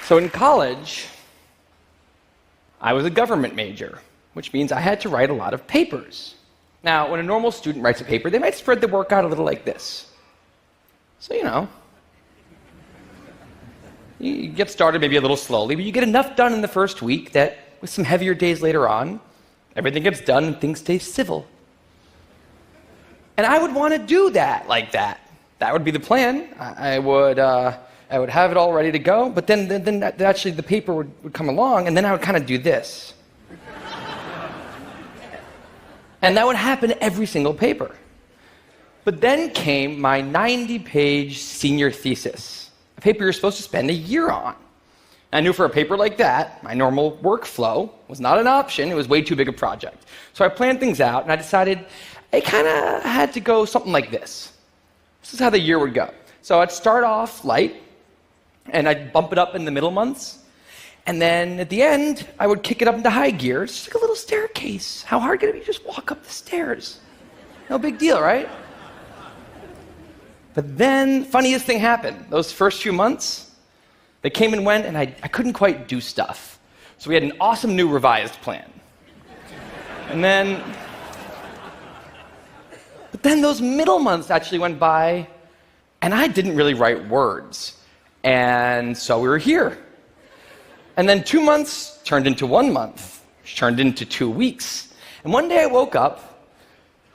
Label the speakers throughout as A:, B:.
A: So in college, I was a government major, which means I had to write a lot of papers. Now, when a normal student writes a paper, they might spread the work out a little like this. So, you get started maybe a little slowly, but you get enough done in the first week that with some heavier days later on, everything gets done and things stay civil. And I would want to do that like that. That would be the plan. I would have it all ready to go, but then actually the paper would come along, and then I would kind of do this. And that would happen every single paper. But then came my 90-page senior thesis, a paper you're supposed to spend a year on. I knew for a paper like that, my normal workflow was not an option. It was way too big a project. So I planned things out, and I decided I kind of had to go something like this. This is how the year would go. So I'd start off light, and I'd bump it up in the middle months. And then at the end, I would kick it up into high gear. It's just like a little staircase. How hard could it be? Just walk up the stairs. No big deal, right? But then, funniest thing happened. Those first few months, they came and went, and I couldn't quite do stuff. So we had an awesome new revised plan. But then those middle months actually went by, and I didn't really write words. And so we were here. And then 2 months turned into 1 month, which turned into 2 weeks. And one day I woke up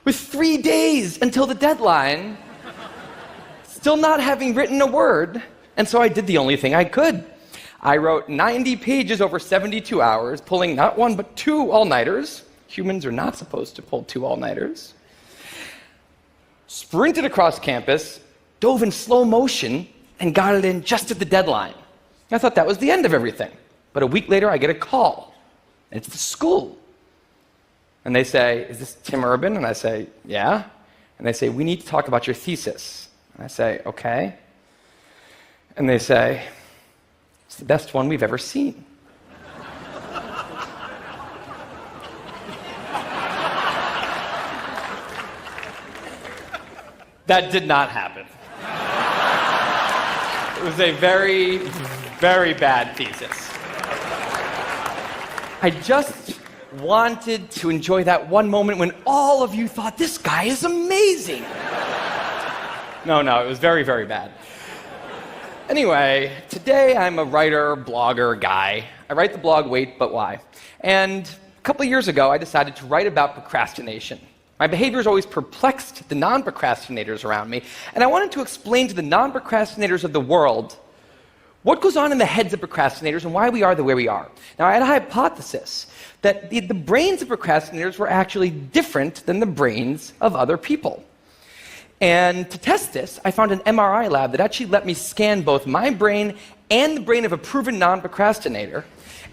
A: with 3 days until the deadline, still not having written a word, and so I did the only thing I could. I wrote 90 pages over 72 hours, pulling not one but 2 all-nighters. Humans are not supposed to pull 2 all-nighters. Sprinted across campus, dove in slow motion, and got it in just at the deadline. I thought that was the end of everything. But a week later, I get a call, and it's the school. And they say, "Is this Tim Urban?" And I say, "Yeah." And they say, "We need to talk about your thesis." And I say, "Okay." And they say, "It's the best one we've ever seen." That did not happen. It was a very, very bad thesis. I just wanted to enjoy that one moment when all of you thought, "This guy is amazing." No, it was very, very bad. Anyway, today I'm a writer, blogger guy. I write the blog Wait, But Why? And a couple of years ago, I decided to write about procrastination. My behavior has always perplexed the non-procrastinators around me, and I wanted to explain to the non-procrastinators of the world what goes on in the heads of procrastinators and why we are the way we are. Now, I had a hypothesis that the brains of procrastinators were actually different than the brains of other people. And to test this, I found an MRI lab that actually let me scan both my brain and the brain of a proven non-procrastinator,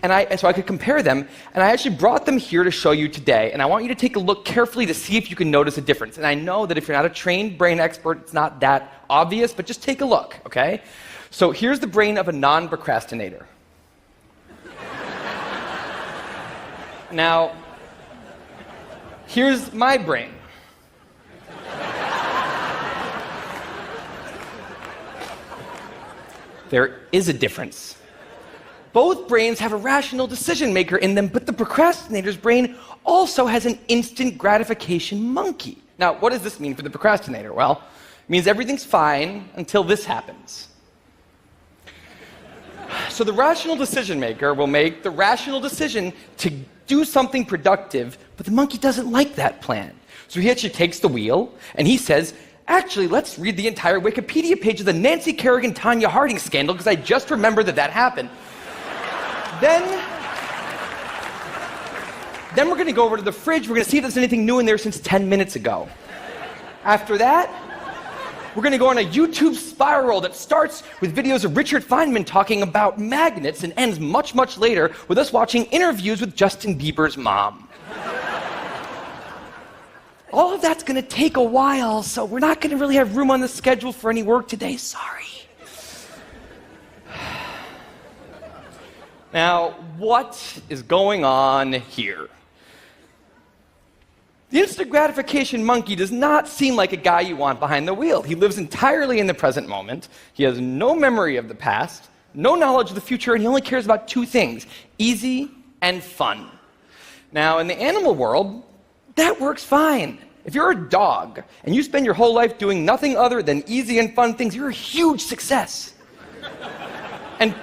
A: so I could compare them, and I actually brought them here to show you today, and I want you to take a look carefully to see if you can notice a difference. And I know that if you're not a trained brain expert, it's not that obvious, but just take a look, okay? So here's the brain of a non-procrastinator. Now, here's my brain. There is a difference. Both brains have a rational decision maker in them, but the procrastinator's brain also has an instant gratification monkey. Now, what does this mean for the procrastinator? Well, it means everything's fine until this happens. So the rational decision maker will make the rational decision to do something productive, but the monkey doesn't like that plan. So he actually takes the wheel, and he says, "Actually, let's read the entire Wikipedia page of the Nancy Kerrigan-Tanya Harding scandal, because I just remembered that happened. Then we're going to go over to the fridge. We're going to see if there's anything new in there since 10 minutes ago. After that, we're going to go on a YouTube spiral that starts with videos of Richard Feynman talking about magnets and ends much, much later with us watching interviews with Justin Bieber's mom. All of that's going to take a while, so we're not going to really have room on the schedule for any work today. Sorry." Now, what is going on here? The instant gratification monkey does not seem like a guy you want behind the wheel. He lives entirely in the present moment. He has no memory of the past, no knowledge of the future, and he only cares about two things: easy and fun. Now, in the animal world, that works fine. If you're a dog and you spend your whole life doing nothing other than easy and fun things, you're a huge success. And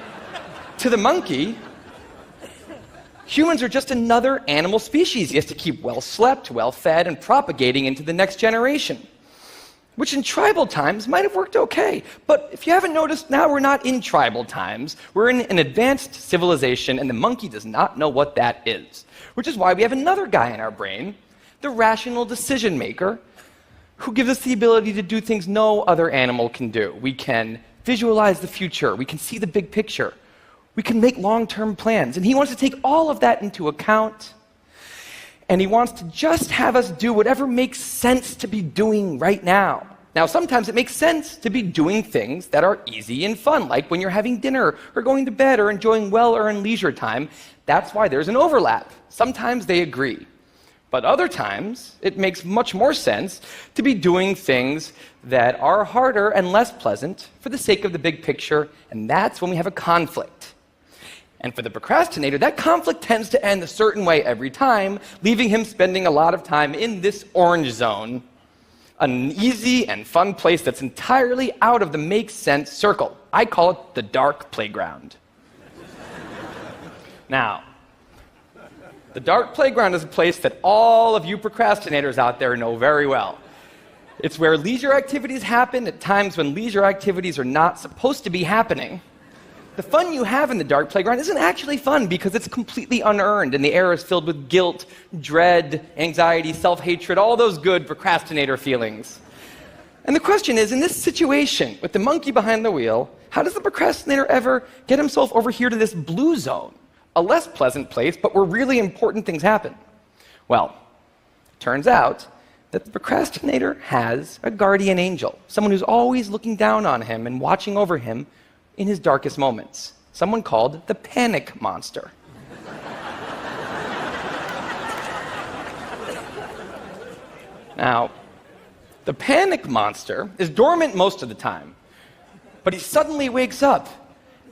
A: to the monkey, humans are just another animal species. He has to keep well slept, well fed, and propagating into the next generation, which in tribal times might have worked okay. But if you haven't noticed, now we're not in tribal times. We're in an advanced civilization, and the monkey does not know what that is, which is why we have another guy in our brain, the rational decision maker, who gives us the ability to do things no other animal can do. We can visualize the future. We can see the big picture. We can make long-term plans. And he wants to take all of that into account. And he wants to just have us do whatever makes sense to be doing right now. Now, sometimes it makes sense to be doing things that are easy and fun, like when you're having dinner or going to bed or enjoying well-earned leisure time. That's why there's an overlap. Sometimes they agree. But other times, it makes much more sense to be doing things that are harder and less pleasant for the sake of the big picture, and that's when we have a conflict. And for the procrastinator, that conflict tends to end a certain way every time, leaving him spending a lot of time in this orange zone, an easy and fun place that's entirely out of the make sense circle. I call it the dark playground. Now, the dark playground is a place that all of you procrastinators out there know very well. It's where leisure activities happen at times when leisure activities are not supposed to be happening. The fun you have in the dark playground isn't actually fun because it's completely unearned, and the air is filled with guilt, dread, anxiety, self-hatred, all those good procrastinator feelings. And the question is, in this situation, with the monkey behind the wheel, how does the procrastinator ever get himself over here to this blue zone? A less pleasant place, but where really important things happen. Well, it turns out that the procrastinator has a guardian angel, someone who's always looking down on him and watching over him in his darkest moments, someone called the panic monster. Now, the panic monster is dormant most of the time, but he suddenly wakes up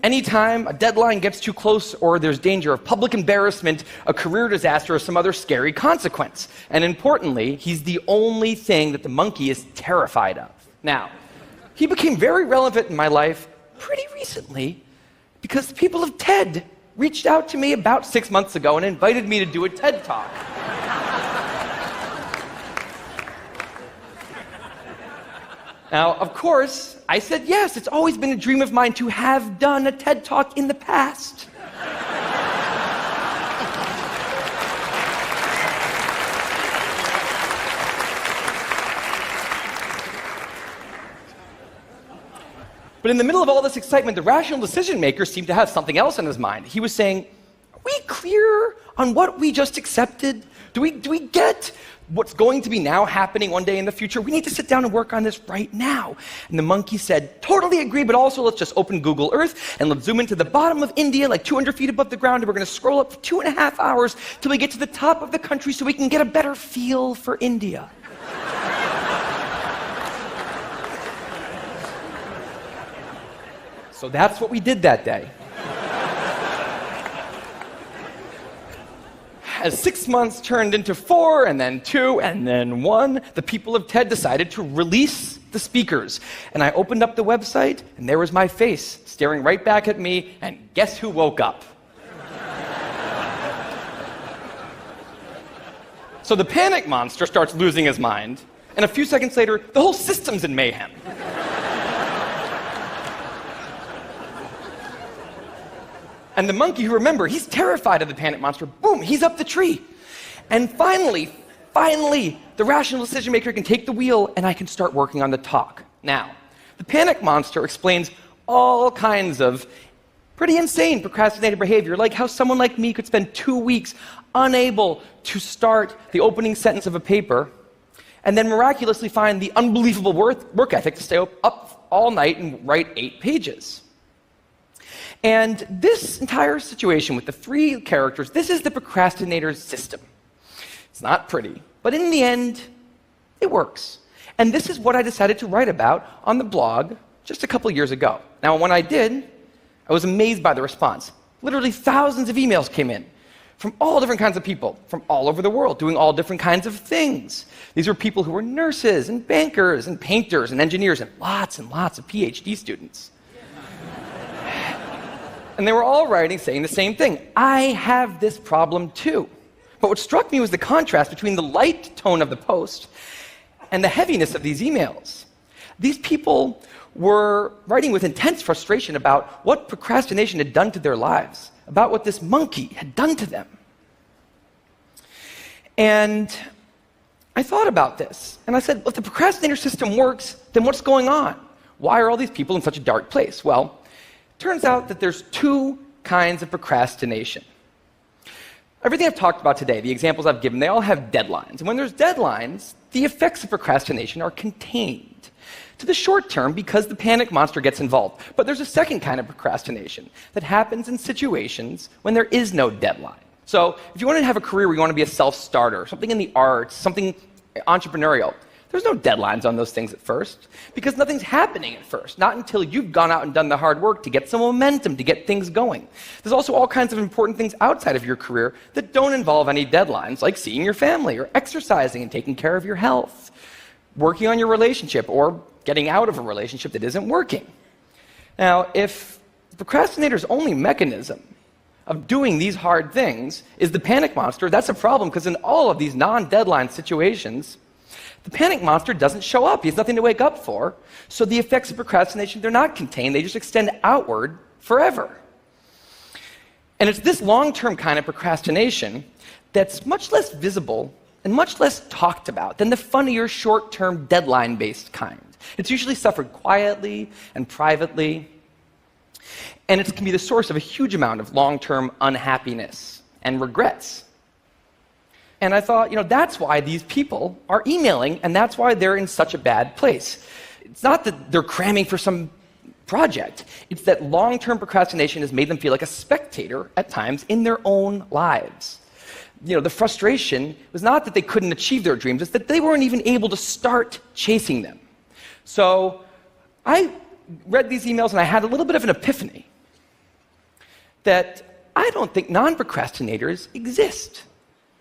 A: anytime a deadline gets too close or there's danger of public embarrassment, a career disaster, or some other scary consequence. And importantly, he's the only thing that the monkey is terrified of. Now, he became very relevant in my life pretty recently because the people of TED reached out to me about 6 months ago and invited me to do a TED Talk. Now, of course, I said yes. It's always been a dream of mine to have done a TED Talk in the past. But in the middle of all this excitement, the rational decision maker seemed to have something else on his mind. He was saying, are we clear on what we just accepted? Do we get what's going to be now happening one day in the future? We need to sit down and work on this right now. And the monkey said, totally agree, but also let's just open Google Earth and let's zoom into the bottom of India, like 200 feet above the ground, and we're going to scroll up for 2.5 hours till we get to the top of the country so we can get a better feel for India. So that's what we did that day. As 6 months turned into 4, and then 2, and then 1, the people of TED decided to release the speakers. And I opened up the website, and there was my face staring right back at me, and guess who woke up? So the panic monster starts losing his mind, and a few seconds later, the whole system's in mayhem. And the monkey, who, remember, he's terrified of the panic monster, boom, he's up the tree. And finally, the rational decision maker can take the wheel and I can start working on the talk. Now, the panic monster explains all kinds of pretty insane procrastinated behavior, like how someone like me could spend 2 weeks unable to start the opening sentence of a paper and then miraculously find the unbelievable work ethic to stay up all night and write 8 pages. And this entire situation with the 3 characters, this is the procrastinator's system. It's not pretty, but in the end, it works. And this is what I decided to write about on the blog just a couple years ago. Now, when I did, I was amazed by the response. Literally thousands of emails came in from all different kinds of people, from all over the world, doing all different kinds of things. These were people who were nurses and bankers and painters and engineers and lots of PhD students. And they were all writing saying the same thing. I have this problem too. But what struck me was the contrast between the light tone of the post and the heaviness of these emails. These people were writing with intense frustration about what procrastination had done to their lives, about what this monkey had done to them. And I thought about this, and I said, well, if the procrastinator system works, then what's going on? Why are all these people in such a dark place? Well, it turns out that there's two kinds of procrastination. Everything I've talked about today, the examples I've given, they all have deadlines. And when there's deadlines, the effects of procrastination are contained to the short term because the panic monster gets involved. But there's a second kind of procrastination that happens in situations when there is no deadline. So if you want to have a career where you want to be a self-starter, something in the arts, something entrepreneurial, there's no deadlines on those things at first because nothing's happening at first, not until you've gone out and done the hard work to get some momentum, to get things going. There's also all kinds of important things outside of your career that don't involve any deadlines, like seeing your family or exercising and taking care of your health, working on your relationship, or getting out of a relationship that isn't working. Now, if the procrastinator's only mechanism of doing these hard things is the panic monster, that's a problem because in all of these non-deadline situations, the panic monster doesn't show up. He has nothing to wake up for. So the effects of procrastination, they're not contained. They just extend outward forever. And it's this long-term kind of procrastination that's much less visible and much less talked about than the funnier, short-term, deadline-based kind. It's usually suffered quietly and privately, and it can be the source of a huge amount of long-term unhappiness and regrets. And I thought, that's why these people are emailing, and that's why they're in such a bad place. It's not that they're cramming for some project. It's that long-term procrastination has made them feel like a spectator at times in their own lives. The frustration was not that they couldn't achieve their dreams, it's that they weren't even able to start chasing them. So I read these emails and I had a little bit of an epiphany that I don't think non-procrastinators exist.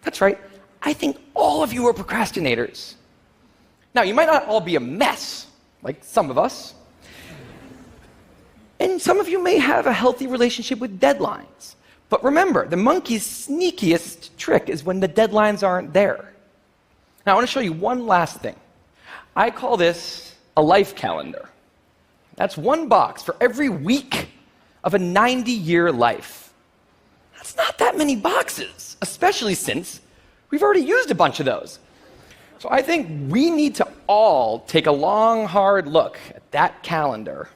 A: That's right, I think all of you are procrastinators. Now, you might not all be a mess, like some of us, and some of you may have a healthy relationship with deadlines. But remember, the monkey's sneakiest trick is when the deadlines aren't there. Now, I want to show you one last thing. I call this a life calendar. That's one box for every week of a 90-year life. That's not that many boxes, especially since we've already used a bunch of those. So I think we need to all take a long, hard look at that calendar.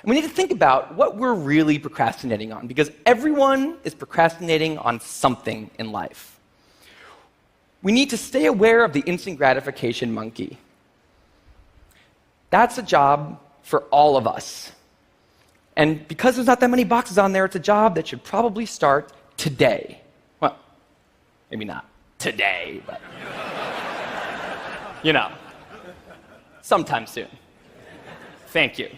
A: And we need to think about what we're really procrastinating on, because everyone is procrastinating on something in life. We need to stay aware of the instant gratification monkey. That's a job for all of us. And because there's not that many boxes on there, it's a job that should probably start today. Well, maybe not today, but sometime soon. Thank you.